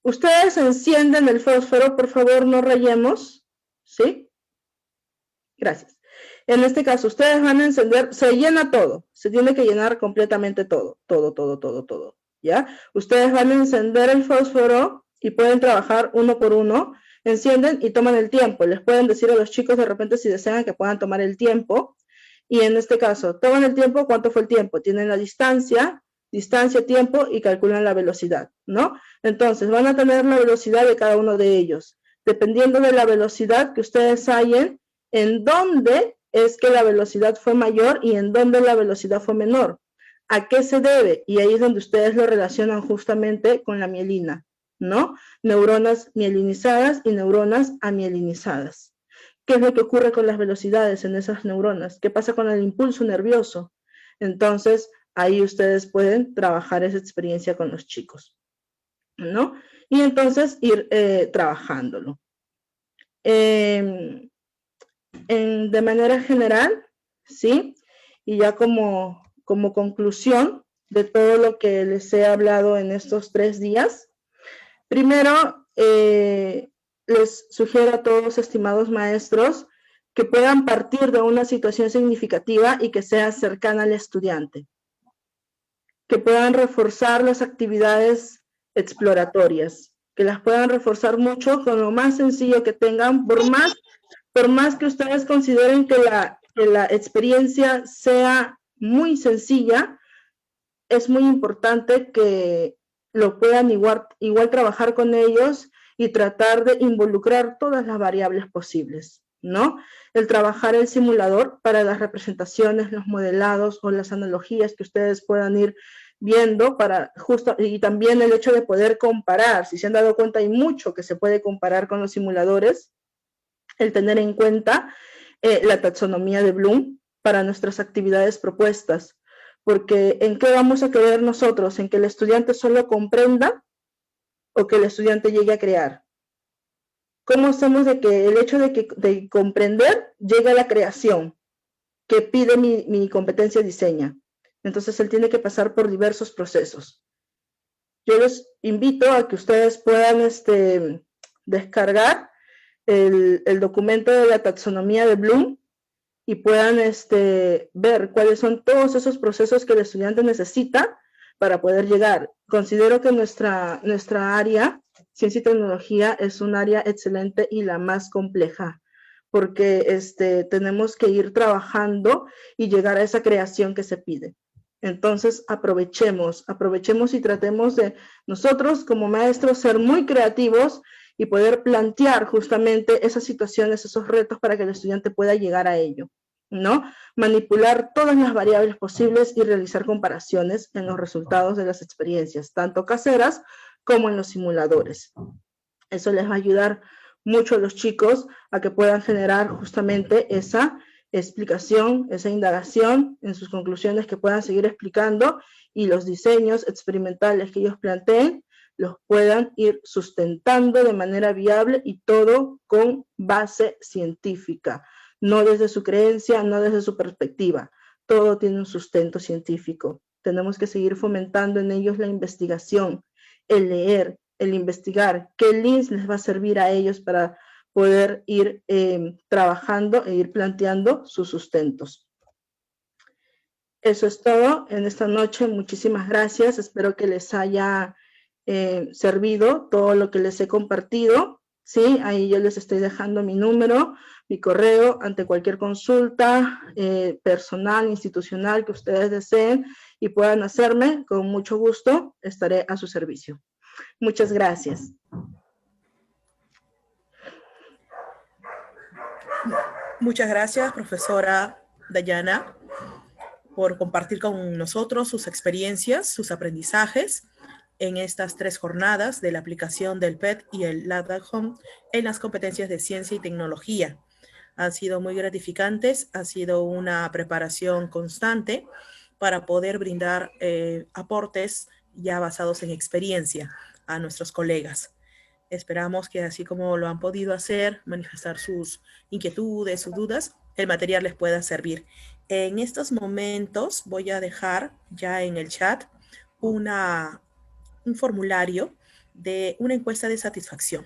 Ustedes encienden el fósforo, por favor, no rayemos, ¿sí? Gracias. En este caso, ustedes van a encender, se llena todo, se tiene que llenar completamente todo, todo, ¿ya? Ustedes van a encender el fósforo y pueden trabajar uno por uno, encienden y toman el tiempo. Les pueden decir a los chicos de repente si desean que puedan tomar el tiempo. Y en este caso, toman el tiempo, ¿cuánto fue el tiempo? Tienen la distancia, tiempo y calculan la velocidad, ¿no? Entonces, van a tener la velocidad de cada uno de ellos. Dependiendo de la velocidad que ustedes hallen, en dónde es que la velocidad fue mayor y en dónde la velocidad fue menor. ¿A qué se debe? Y ahí es donde ustedes lo relacionan justamente con la mielina, ¿no? Neuronas mielinizadas y neuronas amielinizadas. ¿Qué es lo que ocurre con las velocidades en esas neuronas? ¿Qué pasa con el impulso nervioso? Entonces, ahí ustedes pueden trabajar esa experiencia con los chicos, ¿no? Y entonces ir trabajándolo. De manera general, ¿sí? Y ya como conclusión de todo lo que les he hablado en estos 3 días, primero, les sugiero a todos, estimados maestros, que puedan partir de una situación significativa y que sea cercana al estudiante, que puedan reforzar las actividades exploratorias, que las puedan reforzar mucho con lo más sencillo que tengan, por más que ustedes consideren que la experiencia sea muy sencilla, es muy importante que lo puedan igual trabajar con ellos y tratar de involucrar todas las variables posibles, ¿no? El trabajar el simulador para las representaciones, los modelados o las analogías que ustedes puedan ir viendo y también el hecho de poder comparar. Si se han dado cuenta, hay mucho que se puede comparar con los simuladores. El tener en cuenta la taxonomía de Bloom para nuestras actividades propuestas. Porque ¿en qué vamos a creer nosotros? ¿En que el estudiante solo comprenda o que el estudiante llegue a crear? ¿Cómo hacemos de que el hecho de comprender llegue a la creación que pide mi competencia diseña? Entonces él tiene que pasar por diversos procesos. Yo les invito a que ustedes puedan descargar el documento de la taxonomía de Bloom y puedan ver cuáles son todos esos procesos que el estudiante necesita para poder llegar. Considero que nuestra área ciencia y tecnología es un área excelente y la más compleja, porque tenemos que ir trabajando y llegar a esa creación que se pide. Entonces, aprovechemos y tratemos de nosotros como maestros ser muy creativos y poder plantear justamente esas situaciones, esos retos para que el estudiante pueda llegar a ello, ¿no? Manipular todas las variables posibles y realizar comparaciones en los resultados de las experiencias, tanto caseras como en los simuladores. Eso les va a ayudar mucho a los chicos a que puedan generar justamente esa explicación, esa indagación en sus conclusiones, que puedan seguir explicando, y los diseños experimentales que ellos planteen los puedan ir sustentando de manera viable, y todo con base científica, no desde su creencia, no desde su perspectiva. Todo tiene un sustento científico. Tenemos que seguir fomentando en ellos la investigación, el leer, el investigar, qué links les va a servir a ellos para poder ir trabajando e ir planteando sus sustentos. Eso es todo en esta noche. Muchísimas gracias. Espero que les haya servido todo lo que les he compartido. Sí, ahí yo les estoy dejando mi número, mi correo, ante cualquier consulta personal, institucional que ustedes deseen y puedan hacerme. Con mucho gusto estaré a su servicio. Muchas gracias. Muchas gracias, profesora Dayana, por compartir con nosotros sus experiencias, sus aprendizajes en estas 3 jornadas de la aplicación del PET y el Lab@Home en las competencias de ciencia y tecnología. Han sido muy gratificantes, ha sido una preparación constante para poder brindar aportes ya basados en experiencia a nuestros colegas. Esperamos que, así como lo han podido hacer, manifestar sus inquietudes, sus dudas, el material les pueda servir. En estos momentos voy a dejar ya en el chat un formulario de una encuesta de satisfacción.